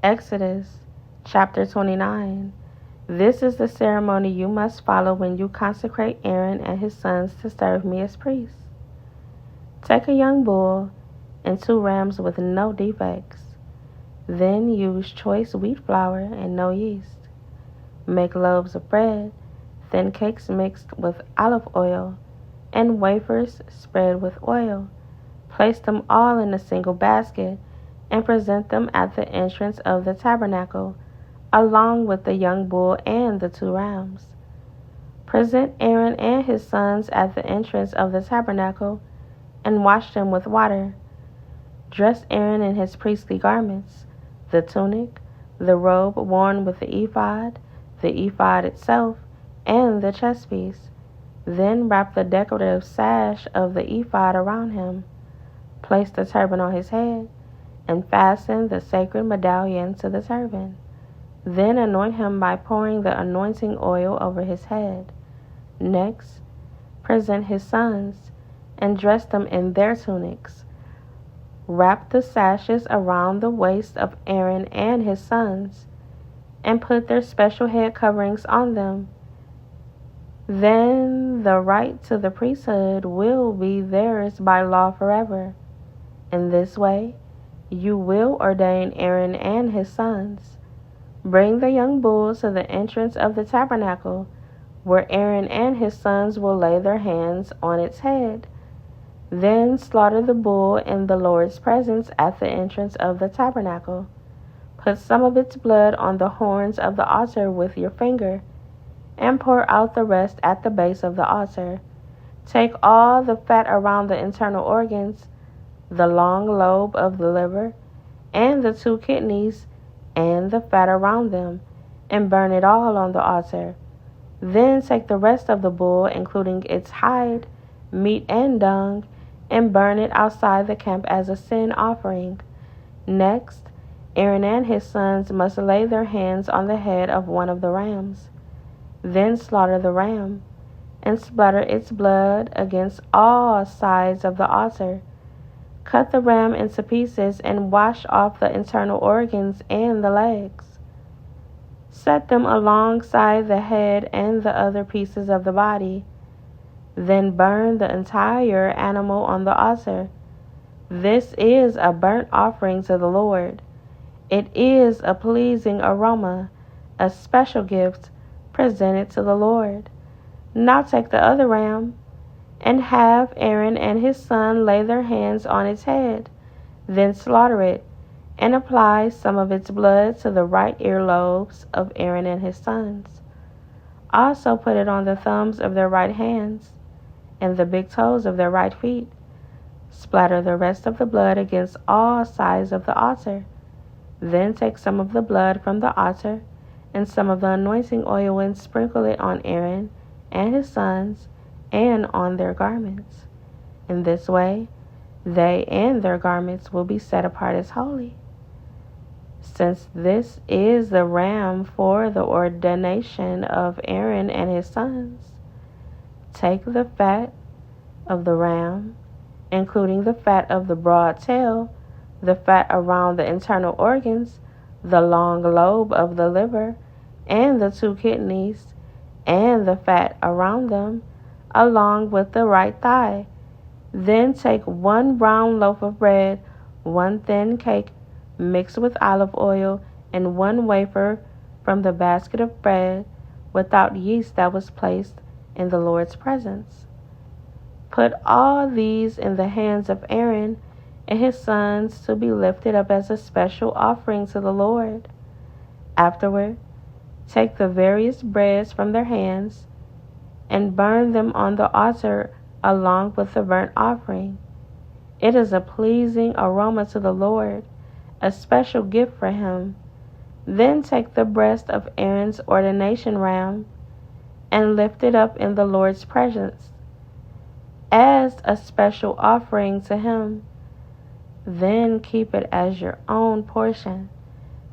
Exodus chapter 29. This is the ceremony you must follow when you consecrate Aaron and his sons to serve me as priests. Take a young bull and 2 rams with no defects. Then use choice wheat flour and no yeast. Make loaves of bread, thin cakes mixed with olive oil, and wafers spread with oil. Place them all in a single basket and present them at the entrance of the tabernacle, along with the young bull and the 2 rams. Present Aaron and his sons at the entrance of the tabernacle and wash them with water. Dress Aaron in his priestly garments, the tunic, the robe worn with the ephod itself, and the chest piece. Then wrap the decorative sash of the ephod around him. Place the turban on his head and fasten the sacred medallion to the turban. Then anoint him by pouring the anointing oil over his head. Next, present his sons and dress them in their tunics. Wrap the sashes around the waist of Aaron and his sons, and put their special head coverings on them. Then the right to the priesthood will be theirs by law forever. In this way, you will ordain Aaron and his sons. Bring the young bull to the entrance of the tabernacle, where Aaron and his sons will lay their hands on its head. Then slaughter the bull in the Lord's presence at the entrance of the tabernacle. Put some of its blood on the horns of the altar with your finger, and pour out the rest at the base of the altar. Take all the fat around the internal organs, the long lobe of the liver, and the 2 kidneys, and the fat around them, and burn it all on the altar. Then take the rest of the bull, including its hide, meat, and dung, and burn it outside the camp as a sin offering. Next, Aaron and his sons must lay their hands on the head of one of the rams. Then slaughter the ram, and splatter its blood against all sides of the altar. Cut the ram into pieces and wash off the internal organs and the legs. Set them alongside the head and the other pieces of the body. Then burn the entire animal on the altar. This is a burnt offering to the Lord. It is a pleasing aroma, a special gift presented to the Lord. Now take the other ram and have Aaron and his son lay their hands on its head. Then slaughter it and apply some of its blood to the right earlobes of Aaron and his sons. Also put it on the thumbs of their right hands and the big toes of their right feet. Splatter the rest of the blood against all sides of the altar. Then take some of the blood from the altar and some of the anointing oil and sprinkle it on Aaron and his sons and on their garments. In this way, they and their garments will be set apart as holy. Since this is the ram for the ordination of Aaron and his sons, take the fat of the ram, including the fat of the broad tail, the fat around the internal organs, the long lobe of the liver, and the 2 kidneys, and the fat around them, along with the right thigh. Then take 1 brown loaf of bread, 1 thin cake mixed with olive oil, and 1 wafer from the basket of bread without yeast that was placed in the Lord's presence. Put all these in the hands of Aaron and his sons to be lifted up as a special offering to the Lord. Afterward, take the various breads from their hands and burn them on the altar along with the burnt offering. It is a pleasing aroma to the Lord, a special gift for him. Then take the breast of Aaron's ordination ram and lift it up in the Lord's presence as a special offering to him. Then keep it as your own portion.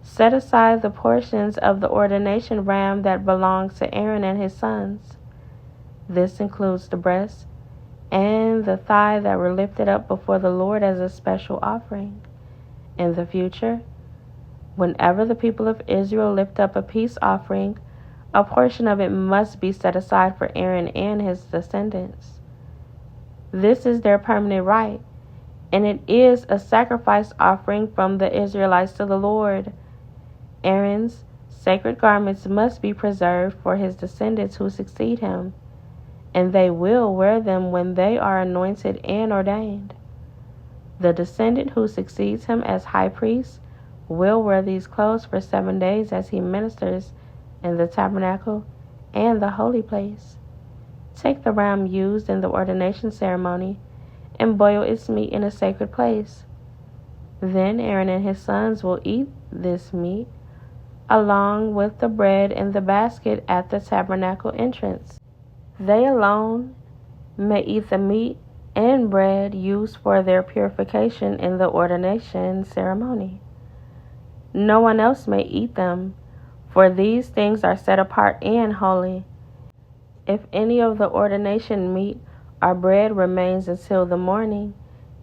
Set aside the portions of the ordination ram that belongs to Aaron and his sons. This includes the breast and the thigh that were lifted up before the Lord as a special offering. In the future, Whenever the people of Israel lift up a peace offering, a portion of it must be set aside for Aaron and his descendants. This is their permanent right, and it is a sacrifice offering from the Israelites to the Lord. Aaron's sacred garments must be preserved for his descendants who succeed him, and they will wear them when they are anointed and ordained. The descendant who succeeds him as high priest will wear these clothes for 7 days as he ministers in the tabernacle and the holy place. Take the ram used in the ordination ceremony and boil its meat in a sacred place. Then Aaron and his sons will eat this meat along with the bread in the basket at the tabernacle entrance. They alone may eat the meat and bread used for their purification in the ordination ceremony. No one else may eat them, for these things are set apart and holy. If any of the ordination meat or bread remains until the morning,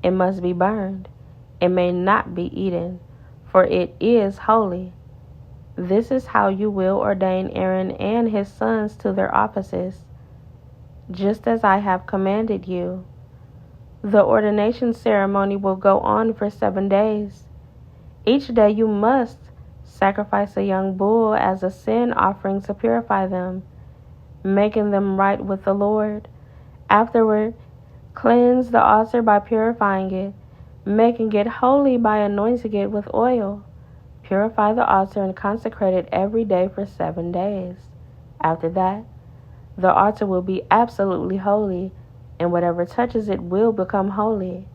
it must be burned. It may not be eaten, for it is holy. This is how you will ordain Aaron and his sons to their offices, just as I have commanded you. The ordination ceremony will go on for 7 days. Each day you must sacrifice a young bull as a sin offering to purify them, making them right with the Lord. Afterward, cleanse the altar by purifying it, making it holy by anointing it with oil. Purify the altar and consecrate it every day for 7 days. After that, the altar will be absolutely holy, and whatever touches it will become holy.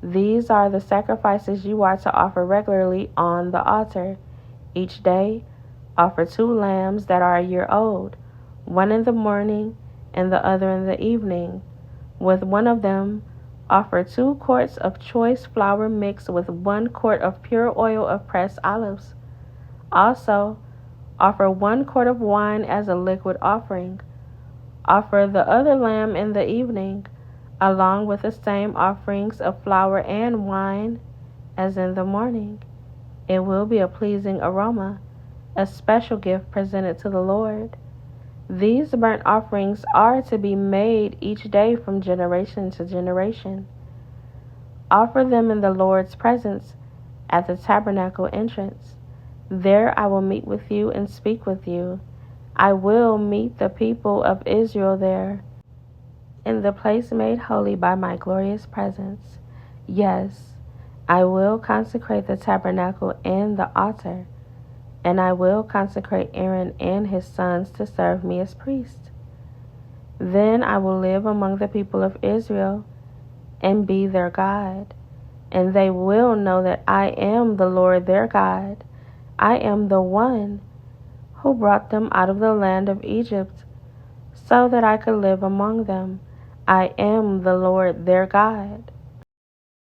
These are the sacrifices you are to offer regularly on the altar. Each day, offer 2 lambs that are a year old, one in the morning and the other in the evening. With one of them, offer 2 quarts of choice flour mixed with 1 quart of pure oil of pressed olives. Also, offer 1 quart of wine as a liquid offering. Offer the other lamb in the evening, along with the same offerings of flour and wine as in the morning. It will be a pleasing aroma, a special gift presented to the Lord. These burnt offerings are to be made each day from generation to generation. Offer them in the Lord's presence at the tabernacle entrance. There I will meet with you and speak with you. I will meet the people of Israel there, in the place made holy by my glorious presence. Yes, I will consecrate the tabernacle and the altar, and I will consecrate Aaron and his sons to serve me as priests. Then I will live among the people of Israel and be their God, and they will know that I am the Lord their God. I am the one who brought them out of the land of Egypt, so that I could live among them. I am the Lord their God.